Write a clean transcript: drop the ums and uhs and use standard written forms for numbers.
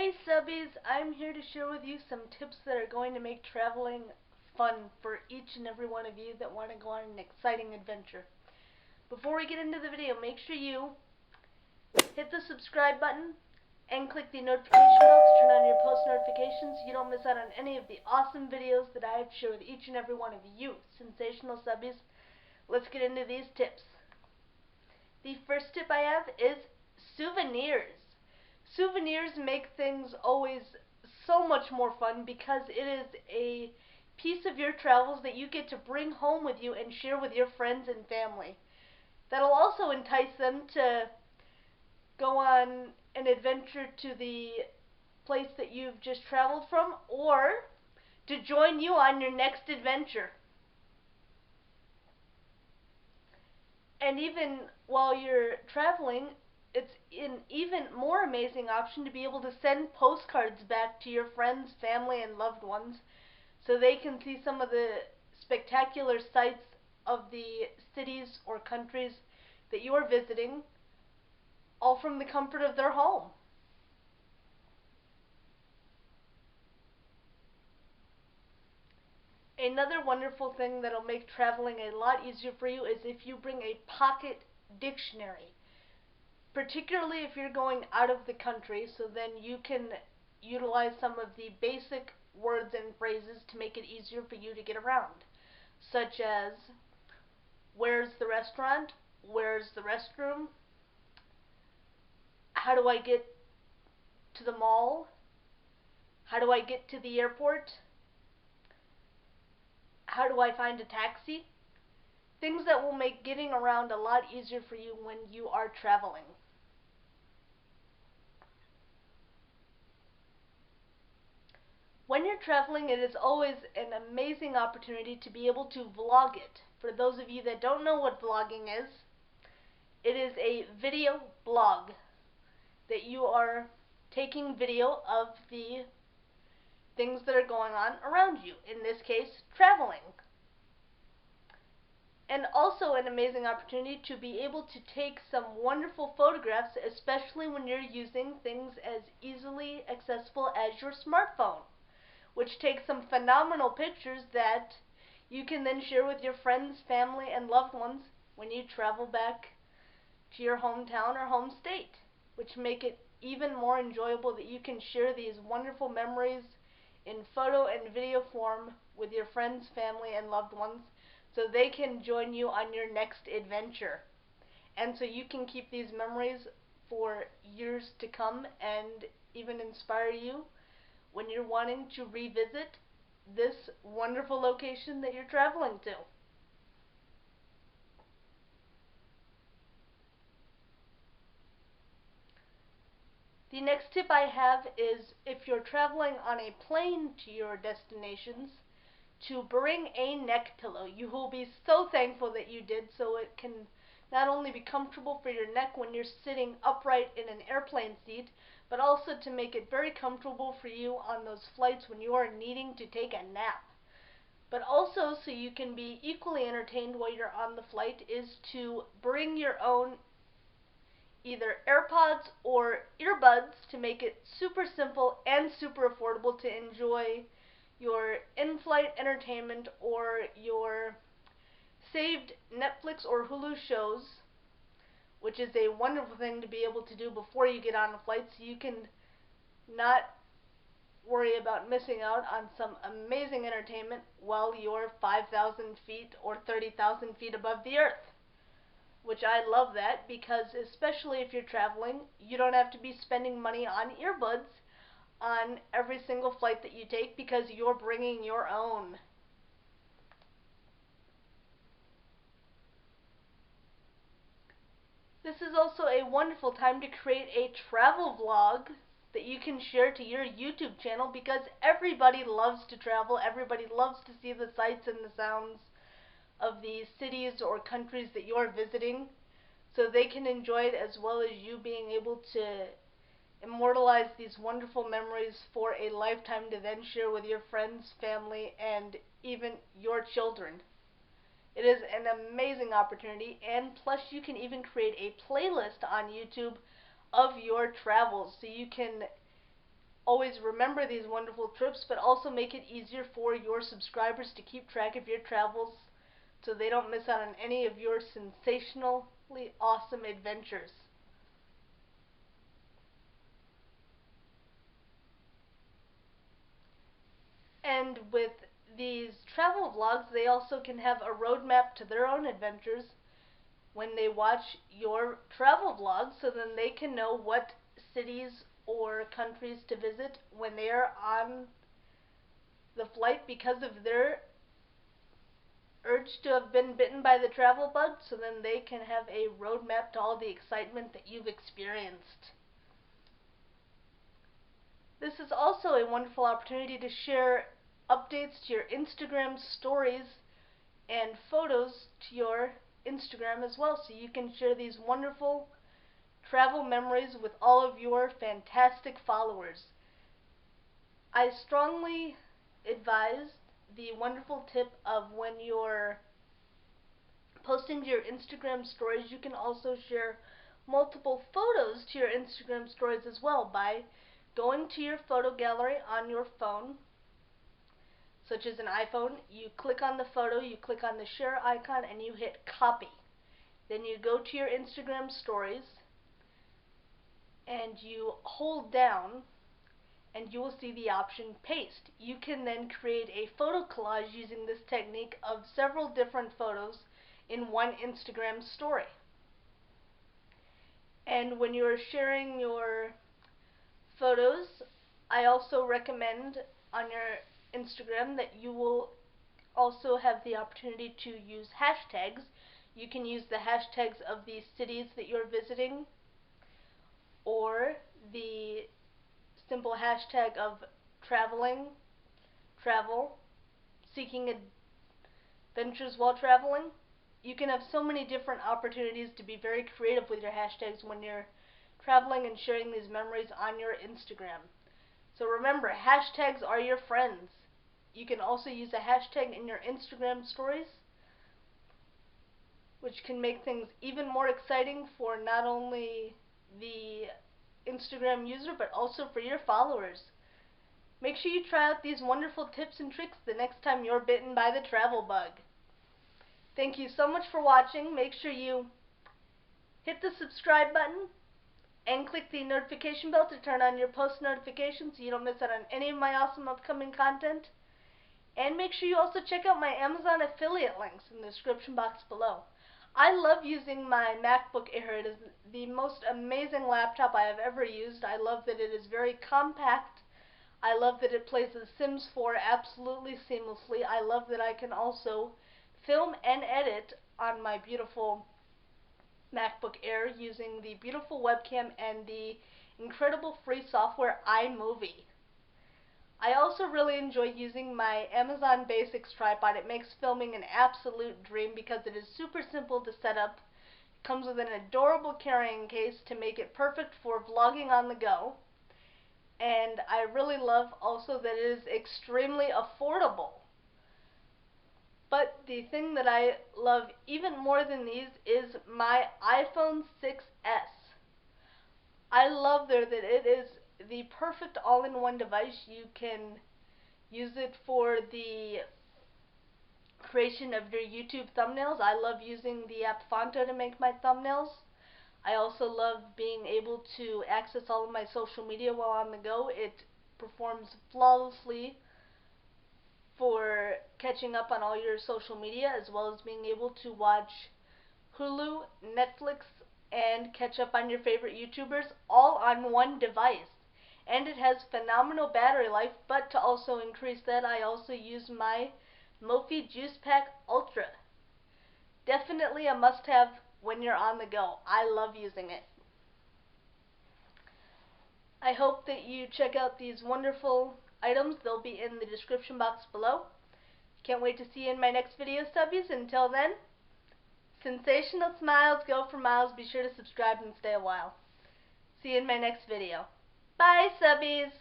Hey subbies, I'm here to share with you some tips that are going to make traveling fun for each and every one of you that want to go on an exciting adventure. Before we get into the video, make sure you hit the subscribe button and click the notification bell to turn on your post notifications so you don't miss out on any of the awesome videos that I have to share with each and every one of you sensational subbies. Let's get into these tips. The first tip I have is souvenirs. Souvenirs make things always so much more fun because it is a piece of your travels that you get to bring home with you and share with your friends and family. That'll also entice them to go on an adventure to the place that you've just traveled from, or to join you on your next adventure. And even while you're traveling, it's an even more amazing option to be able to send postcards back to your friends, family, and loved ones so they can see some of the spectacular sights of the cities or countries that you are visiting, all from the comfort of their home. Another wonderful thing that'll make traveling a lot easier for you is if you bring a pocket dictionary. Particularly if you're going out of the country, so then you can utilize some of the basic words and phrases to make it easier for you to get around, such as where's the restaurant, where's the restroom, how do I get to the mall, how do I get to the airport, how do I find a taxi? Things that will make getting around a lot easier for you when you are traveling. When you're traveling, it is always an amazing opportunity to be able to vlog it. For those of you that don't know what vlogging is, it is a video blog that you are taking video of the things that are going on around you, in this case, traveling. And also an amazing opportunity to be able to take some wonderful photographs, especially when you're using things as easily accessible as your smartphone, which takes some phenomenal pictures that you can then share with your friends, family, and loved ones when you travel back to your hometown or home state, which make it even more enjoyable that you can share these wonderful memories in photo and video form with your friends, family, and loved ones so they can join you on your next adventure. And so you can keep these memories for years to come and even inspire you when you're wanting to revisit this wonderful location that you're traveling to. The next tip I have is if you're traveling on a plane to your destinations, to bring a neck pillow. You will be so thankful that you did, so it can not only be comfortable for your neck when you're sitting upright in an airplane seat, but also to make it very comfortable for you on those flights when you are needing to take a nap. But also, so you can be equally entertained while you're on the flight, is to bring your own either AirPods or earbuds to make it super simple and super affordable to enjoy your in-flight entertainment or your saved Netflix or Hulu shows, which is a wonderful thing to be able to do before you get on a flight so you can not worry about missing out on some amazing entertainment while you're 5,000 feet or 30,000 feet above the earth. Which I love that because especially if you're traveling, you don't have to be spending money on earbuds on every single flight that you take because you're bringing your own. This is also a wonderful time to create a travel vlog that you can share to your YouTube channel because everybody loves to travel, everybody loves to see the sights and the sounds of the cities or countries that you're visiting, so they can enjoy it as well as you being able to immortalize these wonderful memories for a lifetime to then share with your friends, family, and even your children. It is an amazing opportunity, and plus you can even create a playlist on YouTube of your travels, so you can always remember these wonderful trips, but also make it easier for your subscribers to keep track of your travels so they don't miss out on any of your sensationally awesome adventures. And with these travel vlogs, they also can have a roadmap to their own adventures when they watch your travel vlogs, so then they can know what cities or countries to visit when they are on the flight because of their urge to have been bitten by the travel bug, so then they can have a roadmap to all the excitement that you've experienced. This is also a wonderful opportunity to share updates to your Instagram stories and photos to your Instagram as well, so you can share these wonderful travel memories with all of your fantastic followers. I strongly advise the wonderful tip of when you're posting to your Instagram stories, you can also share multiple photos to your Instagram stories as well by going to your photo gallery on your phone, such as an iPhone. You click on the photo, you click on the share icon, and you hit copy. Then you go to your Instagram stories and you hold down and you will see the option paste. You can then create a photo collage using this technique of several different photos in one Instagram story. And when you're sharing your photos, I also recommend on your Instagram that you will also have the opportunity to use hashtags. You can use the hashtags of the cities that you're visiting, or the simple hashtag of traveling, travel, seeking adventures while traveling. You can have so many different opportunities to be very creative with your hashtags when you're traveling and sharing these memories on your Instagram. So remember, hashtags are your friends. You can also use a hashtag in your Instagram stories, which can make things even more exciting for not only the Instagram user, but also for your followers. Make sure you try out these wonderful tips and tricks the next time you're bitten by the travel bug. Thank you so much for watching. Make sure you hit the subscribe button and click the notification bell to turn on your post notifications so you don't miss out on any of my awesome upcoming content. And make sure you also check out my Amazon affiliate links in the description box below. I love using my MacBook Air. It is the most amazing laptop I have ever used. I love that it is very compact. I love that it plays The Sims 4 absolutely seamlessly. I love that I can also film and edit on my beautiful MacBook Air using the beautiful webcam and the incredible free software iMovie. I also really enjoy using my Amazon Basics tripod. It makes filming an absolute dream because it is super simple to set up. It comes with an adorable carrying case to make it perfect for vlogging on the go. And I really love also that it is extremely affordable. But the thing that I love even more than these is my iPhone 6s. I love that it is the perfect all-in-one device. You can use it for the creation of your YouTube thumbnails. I love using the app Fonto to make my thumbnails. I also love being able to access all of my social media while on the go. It performs flawlessly for catching up on all your social media, as well as being able to watch Hulu, Netflix, and catch up on your favorite YouTubers all on one device. And it has phenomenal battery life, but to also increase that, I also use my Mophie Juice Pack Ultra. Definitely a must-have when you're on the go. I love using it. I hope that you check out these wonderful items. They'll be in the description box below. Can't wait to see you in my next video, subbies. Until then, sensational smiles go for miles. Be sure to subscribe and stay a while. See you in my next video. Bye, subbies!